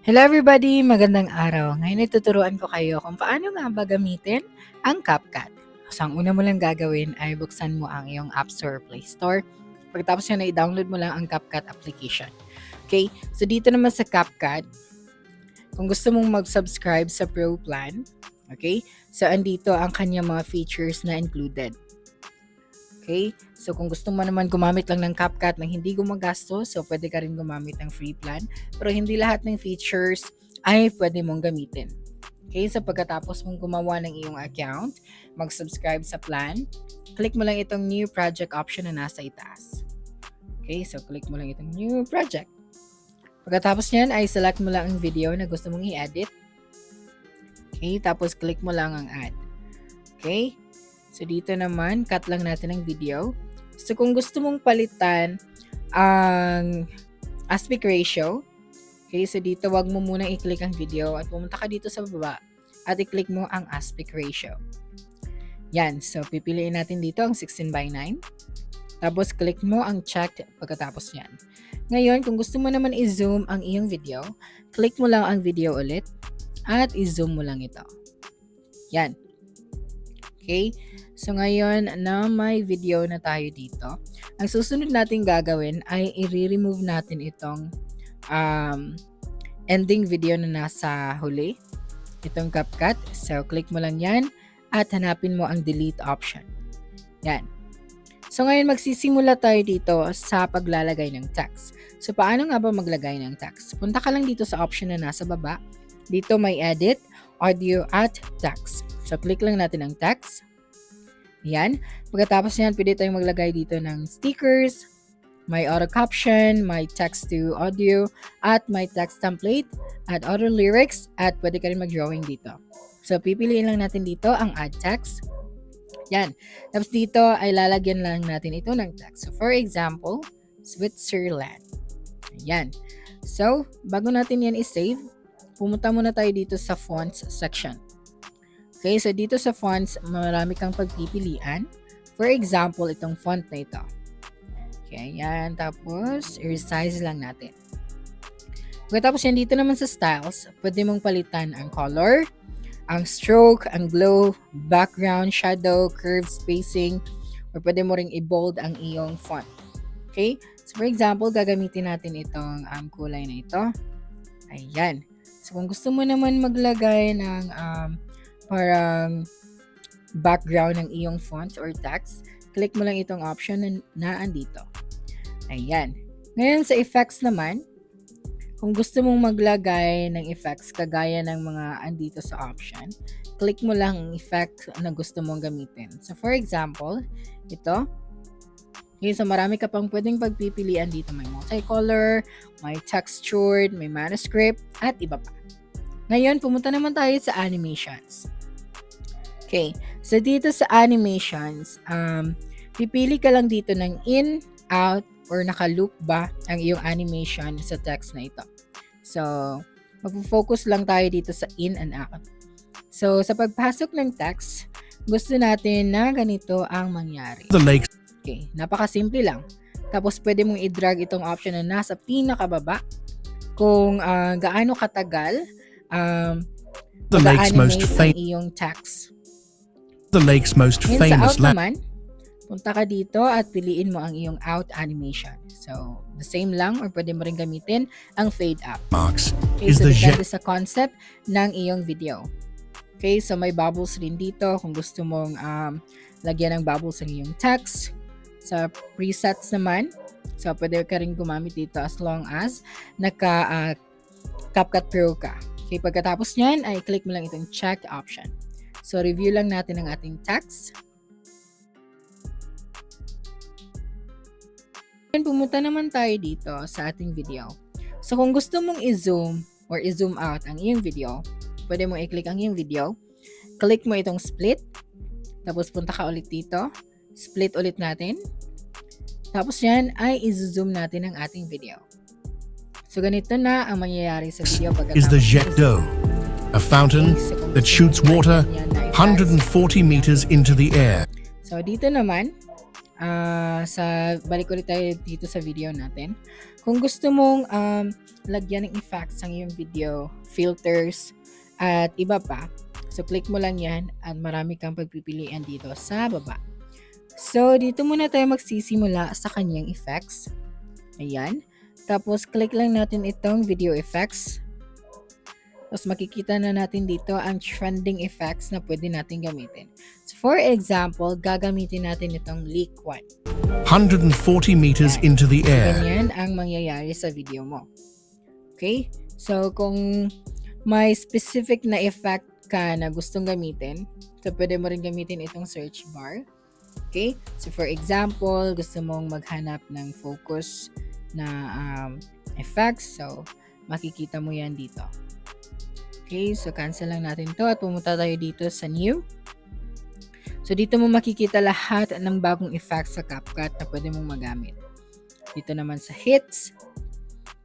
Hello everybody! Magandang araw. Ngayon ituturuan ko kayo kung paano nga ba gamitin ang CapCut. So ang una mo lang gagawin ay buksan mo ang iyong App Store or Play Store. Pagkatapos yan, i-download mo lang ang CapCut application. Okay? So dito naman sa CapCut, kung gusto mong mag-subscribe sa Pro Plan, okay? So andito ang kanyang mga features na included. Okay? So kung gusto mo naman gumamit lang ng CapCut nang hindi gumagastos, so pwede ka rin gumamit ng free plan. Pero hindi lahat ng features ay pwede mong gamitin. Okay? So pagkatapos mong gumawa ng iyong account, mag-subscribe sa plan, click mo lang itong new project option na nasa itaas. Okay? So click mo lang itong new project. Pagkatapos niyan ay select mo lang ang video na gusto mong i-edit. Okay? Tapos click mo lang ang add. Okay? So dito naman, cut lang natin ang video. So kung gusto mong palitan ang aspect ratio, okay, so dito wag mo munang i-click ang video at pumunta ka dito sa baba at i-click mo ang aspect ratio. Yan, so pipiliin natin dito ang 16:9. Tapos click mo ang checked pagkatapos yan. Ngayon, kung gusto mo naman i-zoom ang iyong video, click mo lang ang video ulit at i-zoom mo lang ito. Yan. Okay? So ngayon na may video na tayo dito, ang susunod natin gagawin ay i-remove natin itong ending video na nasa huli, itong CapCut. So click mo lang yan at hanapin mo ang delete option. Yan. So ngayon magsisimula tayo dito sa paglalagay ng text. So paano nga ba maglagay ng text? Punta ka lang dito sa option na nasa baba. Dito may edit, audio at text. So click lang natin ang text. Yan. Pagkatapos yan, pwede tayong maglagay dito ng stickers, may auto caption, may text to audio, at may text template, at auto lyrics, at pwede ka rin mag-drawing dito. So, pipiliin lang natin dito ang add text. Yan. Tapos dito ay lalagyan lang natin ito ng text. So, for example, Switzerland. Yan. So, bago natin yan i-save, pumunta muna tayo dito sa fonts section. Okay, so dito sa fonts, marami kang pagpipilian. For example, itong font na ito. Okay, yan. Tapos, i-resize lang natin. Pagkatapos yan, dito naman sa styles, pwede mong palitan ang color, ang stroke, ang glow, background, shadow, curve, spacing, or pwede mo ring i-bold ang iyong font. Okay? So, for example, gagamitin natin itong kulay na ito. Ayan. So, kung gusto mo naman maglagay ng parang background ng iyong font or text, click mo lang itong option na andito. Ayan. Ngayon sa effects naman, kung gusto mong maglagay ng effects kagaya ng mga andito sa option, click mo lang ang effect na gusto mong gamitin. So for example, ito. Okay, so marami ka pang pwedeng pagpipilian dito. May multicolor, may textured, may manuscript, at iba pa. Ngayon, pumunta naman tayo sa animations. Okay, so dito sa animations, pipili ka lang dito ng in, out, or naka-loop ba ang iyong animation sa text na ito. So, mag-focus lang tayo dito sa in and out. So, sa pagpasok ng text, gusto natin na ganito ang mangyari. Okay, napakasimple lang. Tapos, pwede mong i-drag itong option na nasa pinakababa kung gaano katagal mag-animate ang iyong text. The lake's most famous land. Naman, punta ka dito at piliin mo ang iyong out animation. So, the same lang or pwede mo rin gamitin ang fade out. Okay, so depende sa concept ng iyong video. Okay, so may bubbles rin dito kung gusto mong lagyan ng bubbles ang iyong text. Sa presets naman, so pwede ka rin gumamit dito as long as CapCut Pro ka. Okay, pagkatapos nyan ay click mo lang itong check option. So, review lang natin ang ating text. And pumunta naman tayo dito sa ating video. So, kung gusto mong i-zoom or i-zoom out ang iyong video, pwede mo i-click ang iyong video. Click mo itong split. Tapos, punta ka ulit dito. Split ulit natin. Tapos yan ay i-zoom natin ang ating video. So, ganito na ang mangyayari sa video pagkatapos. Is the jet d'eau, a fountain that shoots water 140 meters into the air. So, dito naman, balik ulit tayo dito sa video natin. Kung gusto mong lagyan ng effects ang iyong video, filters, at iba pa, so click mo lang yan at marami kang pagpipilian dito sa baba. So, dito muna tayo magsisimula sa kanyang effects. Ayan. Tapos, click lang natin itong video effects. Tapos, makikita na natin dito ang trending effects na pwede natin gamitin. So, for example, gagamitin natin itong leak 1. 140 meters into the So, air. ganyan ang mangyayari sa video mo. Okay? So, kung may specific na effect ka na gustong gamitin, so pwede mo rin gamitin itong search bar. Okay? So, for example, gusto mong maghanap ng focus na effects. So, makikita mo yan dito. Okay? So, cancel lang natin to at pumunta tayo dito sa new. So, dito mo makikita lahat ng bagong effects sa CapCut na pwede mong magamit. Dito naman sa hits.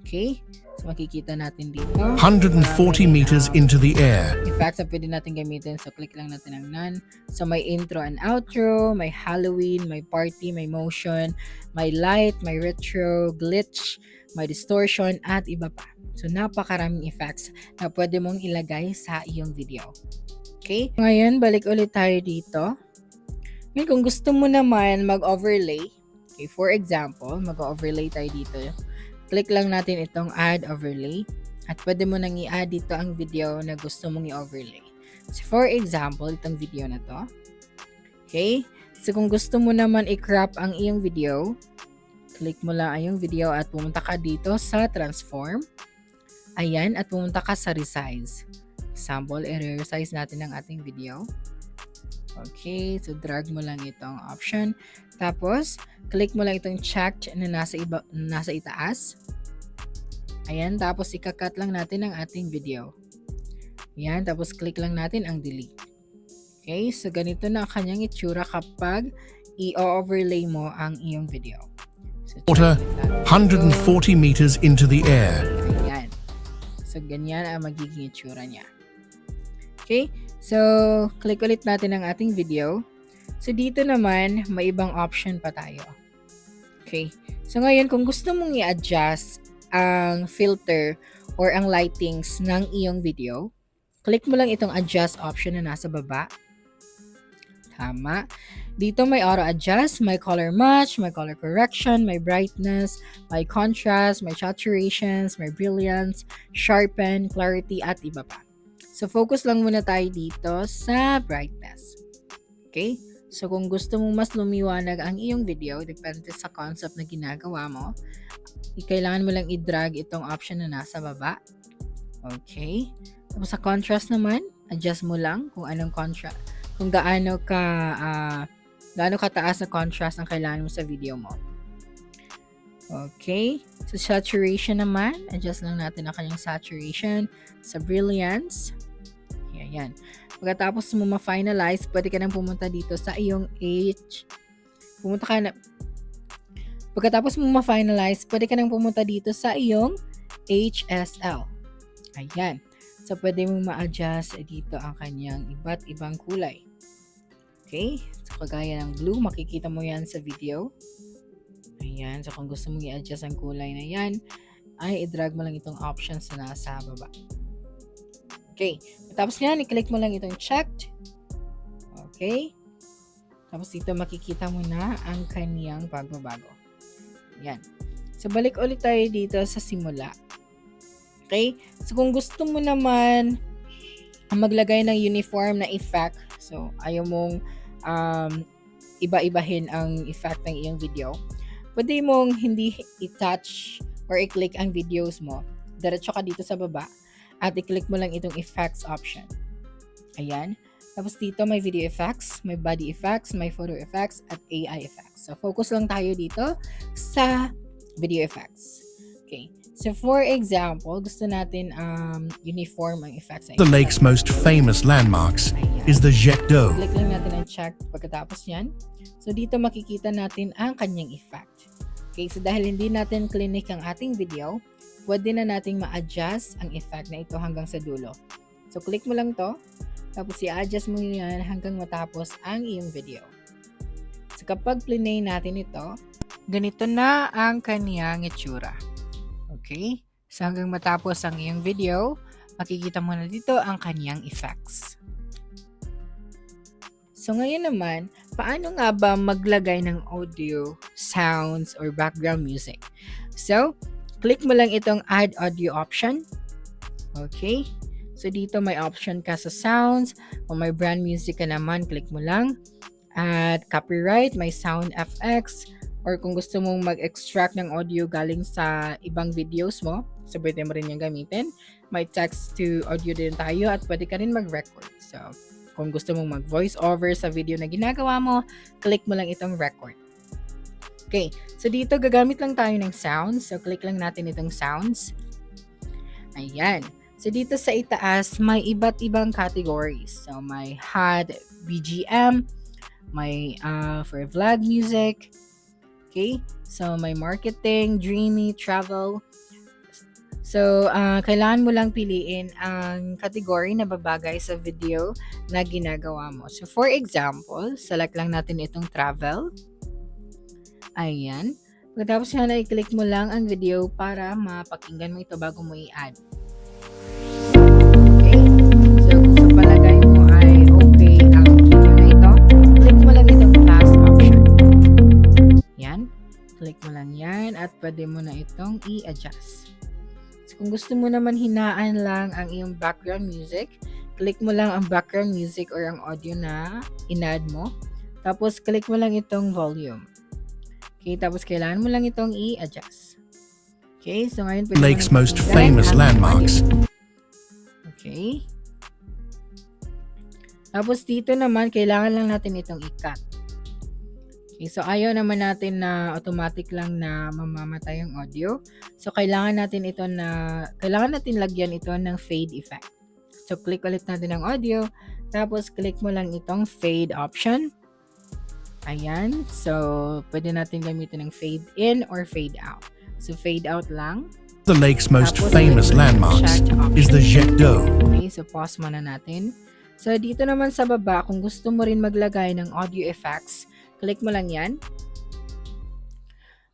Okay? So, makikita natin dito. 140 meters into the air. Effects na pwede natin gamitin. So, click lang natin ang none. So, may intro and outro, may Halloween, may party, may motion, may light, may retro, glitch, may distortion, at iba pa. So, napakaraming effects na pwede mong ilagay sa iyong video. Okay? Ngayon, balik ulit tayo dito. Ngayon, kung gusto mo naman mag-overlay, okay, for example, mag-overlay tayo dito. Click lang natin itong add overlay at pwede mo nang i-add dito ang video na gusto mong i-overlay. So, for example, itong video na to. Okay? So, kung gusto mo naman i-crop ang iyong video, click mo lang ang iyong video at pumunta ka dito sa transform. Ayan, at pumunta ka sa resize. Example, i-resize natin ang ating video. Okay, so drag mo lang itong option. Tapos, click mo lang itong checked na nasa itaas. Ayan, tapos ikakat lang natin ang ating video. Ayan, tapos click lang natin ang delete. Okay, so ganito na ang kanyang itsura kapag i-overlay mo ang iyong video. So, Water, check 140 meters into the air. Ayan. So, ganyan ang magiging itsura niya. Okay? So, click ulit natin ang ating video. So, dito naman, may ibang option pa tayo. Okay? So, ngayon, kung gusto mong i-adjust ang filter or ang lightings ng iyong video, click mo lang itong adjust option na nasa baba. Tama. Dito may auto adjust, may color match, may color correction, may brightness, may contrast, may saturations, may brilliance, sharpen, clarity, at iba pa. So, focus lang muna tayo dito sa brightness. Okay? So, kung gusto mong mas lumiwanag ang iyong video, depende sa concept na ginagawa mo, kailangan mo lang i-drag itong option na nasa baba. Okay? Tapos sa contrast naman, adjust mo lang kung anong contrast, kung gaano kataas na contrast ang kailangan mo sa video mo. Okay? So, saturation naman, adjust lang natin ang kanyang saturation. Sa brilliance, ayan. Pagkatapos mo ma-finalize, pwede ka nang pumunta dito sa iyong pagkatapos mo ma-finalize, pwede ka nang pumunta dito sa iyong HSL. Ayan. So, pwede mo ma-adjust dito ang kanyang iba't ibang kulay. Okay? So, kagaya ng blue, makikita mo yan sa video. Ayan. So, kung gusto mong i-adjust ang kulay na yan, ay i-drag mo lang itong options na nasa baba. Okay. Tapos yan, i-click mo lang itong checked. Okay. Tapos dito makikita mo na ang kaniyang pagbabago. Yan. So, balik ulit tayo dito sa simula. Okay. So, kung gusto mo naman maglagay ng uniform na effect, so, ayaw mong iba-ibahin ang effect ng iyong video, pwede mong hindi i-touch or i-click ang videos mo. Diretso ka dito sa baba at i-click mo lang itong effects option. Ayan. Tapos dito may video effects, may body effects, may photo effects, at AI effects. So, focus lang tayo dito sa video effects. Okay. So, for example, gusto natin uniform ang effects. The lake's most famous landmarks is the Jet d'eau. Click lang natin ang check pagkatapos yan. So, dito makikita natin ang kanyang effect. Okay. So, dahil hindi natin clinic ang ating video, pwede na nating ma-adjust ang effect na ito hanggang sa dulo. So, click mo lang to. Tapos, i-adjust mo yan hanggang matapos ang iyong video. So, So kapag play natin ito, ganito na ang kaniyang itsura. Okay? So hanggang matapos ang iyong video, makikita mo na dito ang kaniyang effects. So ngayon naman, paano nga ba maglagay ng audio, sounds, or background music? So, click mo lang itong add audio option. Okay? So dito may option ka sa sounds. Kung may brand music ka naman, click mo lang. At copyright, may sound FX. Or kung gusto mong mag-extract ng audio galing sa ibang videos mo, so pwede mo rin yung gamitin. May text to audio din tayo at pwede ka rin mag-record. So, kung gusto mong mag-voice over sa video na ginagawa mo, click mo lang itong record. Okay, so dito gagamit lang tayo ng sounds. So, click lang natin itong sounds. Ayan. So, dito sa itaas, may iba't ibang categories. So, may HUD, BGM, may for vlog music. Okay, so may marketing, dreamy, travel. So, kailangan mo lang piliin ang category na babagay sa video na ginagawa mo. So, for example, select lang natin itong travel. Ayan. Pagkatapos yan, i-click mo lang ang video para mapakinggan mo ito bago mo i-add. Okay. So, kung sa palagay mo ay okay ang video na ito, click mo lang itong plus option. Yan. Click mo lang yan at pwede mo na itong i-adjust. Kung gusto mo naman hinaan lang ang iyong background music, click mo lang ang background music or ang audio na in-add mo. Tapos, click mo lang itong volume. Okay, tapos kailangan mo lang itong i-adjust. Okay, so ngayon pwede Lake's mo most pakinggan famous ang landmarks. audio. Okay. Tapos dito naman, kailangan lang natin itong i-cut. Okay, so ayaw naman natin na automatic lang na mamamatay yung audio. So kailangan natin lagyan ito ng fade effect. So click ulit natin ang audio, tapos click mo lang itong fade option. Ayan, so pwede natin gamitin ng fade in or fade out. So fade out lang. The lake's most Tapos, famous click mo yung landmarks chat option. is the Jet d'eau. Okay, so pause muna natin. So dito naman sa baba, kung gusto mo rin maglagay ng audio effects, click mo lang yan.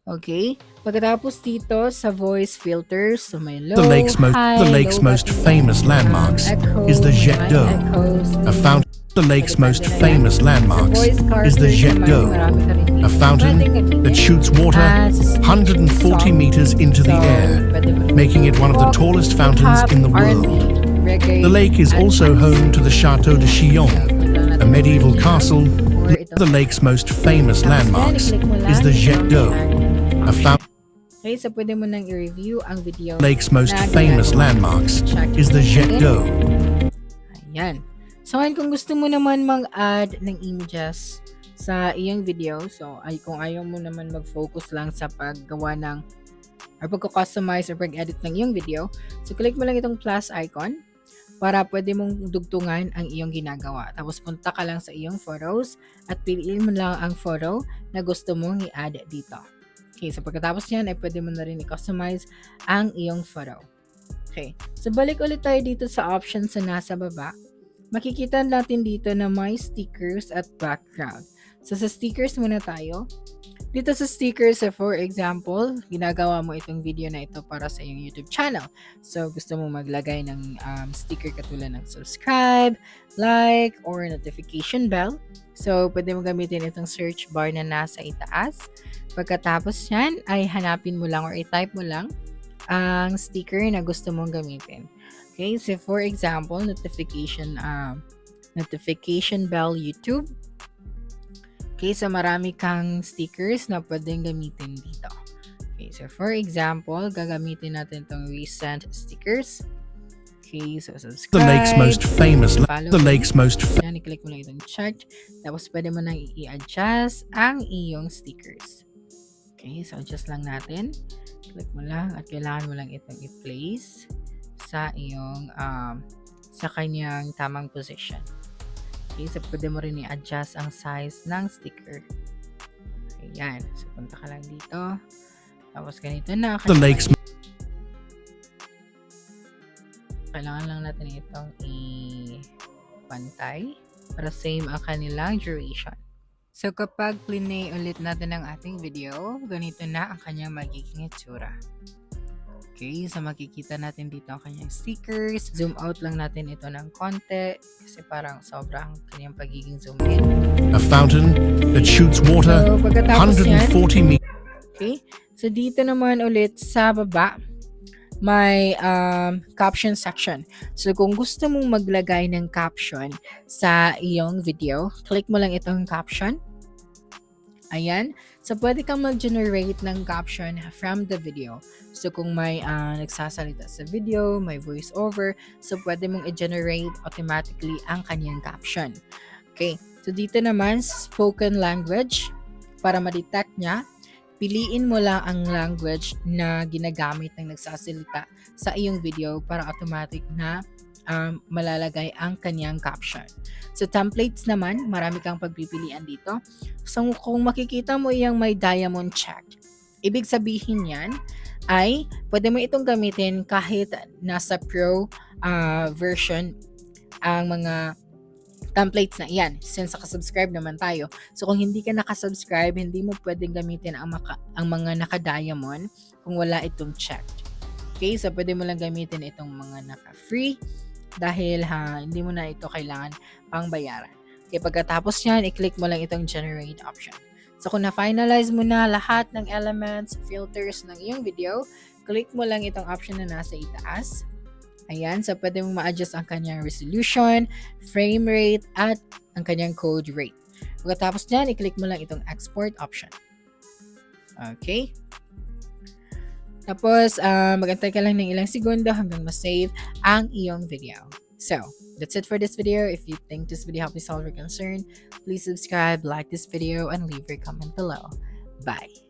Okay. Pagkatapos dito sa voice filters, so may low, The lake's high, most low famous button, landmarks echo, is the Jet may d'eau. echo, A sleep. fountain. The lake's So, most depende na yan. famous landmarks Sa voice is the characters Jet naman, d'eau, marami ka rin dito a fountain pwedeng gamitin. that shoots water Sa speech 140 song. meters into the So, air, pwede mo rin making it one of the pop, tallest fountains hip-hop, in the R&B, world. reggae, The lake is and also jazz. home to the Château de So, Chillon, click lang natin a medieval yung castle. or ito. The lake's most famous Tapos yan, landmarks i-click mo lang is the Jet yung d'eau, a fountain. Okay, so pwede mo nang i-review ang video. The lake's most na famous ginagawa. landmarks Check is the Jet natin. d'eau. Ayan. So, ngayon, kung gusto mo naman mag-add ng images sa iyong video, so, kung ayaw mo naman mag-focus lang sa paggawa ng or pagko-customize or pag-edit ng iyong video, so, click mo lang itong plus icon para pwede mong dugtungan ang iyong ginagawa. Tapos, punta ka lang sa iyong photos at piliin mo lang ang photo na gusto mong i-add dito. Okay, so pagkatapos yan, ay pwede mo na rin i-customize ang iyong photo. Okay, so balik ulit tayo dito sa options na nasa baba. Makikita natin dito na may stickers at background. So sa stickers muna tayo. Dito sa stickers, for example, ginagawa mo itong video na ito para sa iyong YouTube channel. So gusto mo maglagay ng sticker katulad ng subscribe, like, or notification bell. So pwede mo gamitin itong search bar na nasa itaas. Pagkatapos yan, ay hanapin mo lang or i-type mo lang ang sticker na gusto mong gamitin. Okay, so for example, notification bell YouTube. Okay, so marami kang stickers na pwedeng gamitin dito. Okay, so for example, gagamitin natin itong recent stickers. Okay, so subscribe. The lake's most famous. follow The me. lake's most. Yan, i-click mo lang itong chart. Tapos pwede mo nang i-adjust ang iyong stickers. Okay, so adjust lang natin. Click mo lang at kailangan mo lang itong i-place sa iyong sa kanyang tamang position. Okay, so pwede mo rin i-adjust ang size ng sticker. Ayan, so punta ka lang dito. Tapos ganito na. The lake's. Kailangan lang natin itong i-pantay para same ang kanilang duration. So kapag play ulit natin ang ating video, ganito na ang kanyang magiging itsura. Okay, so makikita natin dito ang kanyang stickers. Zoom out lang natin ito ng konti kasi parang sobrang kanyang pagiging zoom in. A fountain that shoots water So pagkatapos yan, 140 meters. okay, so dito naman ulit sa baba, may caption section. So kung gusto mong maglagay ng caption sa iyong video, click mo lang itong caption. Ayan. So, pwede kang mag-generate ng caption from the video. So, kung may nagsasalita sa video, may voiceover, so pwede mong i-generate automatically ang kanyang caption. Okay. So, dito naman, spoken language. Para ma-detect niya, piliin mo lang ang language na ginagamit ng nagsasalita sa iyong video para automatic na malalagay ang kanyang caption. So, templates naman, marami kang pagpipilian dito. So, kung makikita mo iyang may diamond check, ibig sabihin yan ay pwede mo itong gamitin kahit nasa pro version ang mga templates na iyan since nakasubscribe naman tayo. So, kung hindi ka nakasubscribe, hindi mo pwedeng gamitin ang mga naka-diamond kung wala itong check. Okay, so pwede mo lang gamitin itong mga naka-free dahil hindi mo na ito kailangan pang bayaran. Okay, pagkatapos yan, i-click mo lang itong generate option. So, kung na-finalize mo na lahat ng elements, filters ng iyong video, click mo lang itong option na nasa itaas. Ayan, so pwede mong ma-adjust ang kanyang resolution, frame rate, at ang kanyang code rate. Pagkatapos dyan, i-click mo lang itong export option. Okay. Tapos, mag-antay ka lang ng ilang segundo hanggang ma-save ang iyong video. So, that's it for this video. If you think this video helped you solve your concern, please subscribe, like this video, and leave your comment below. Bye!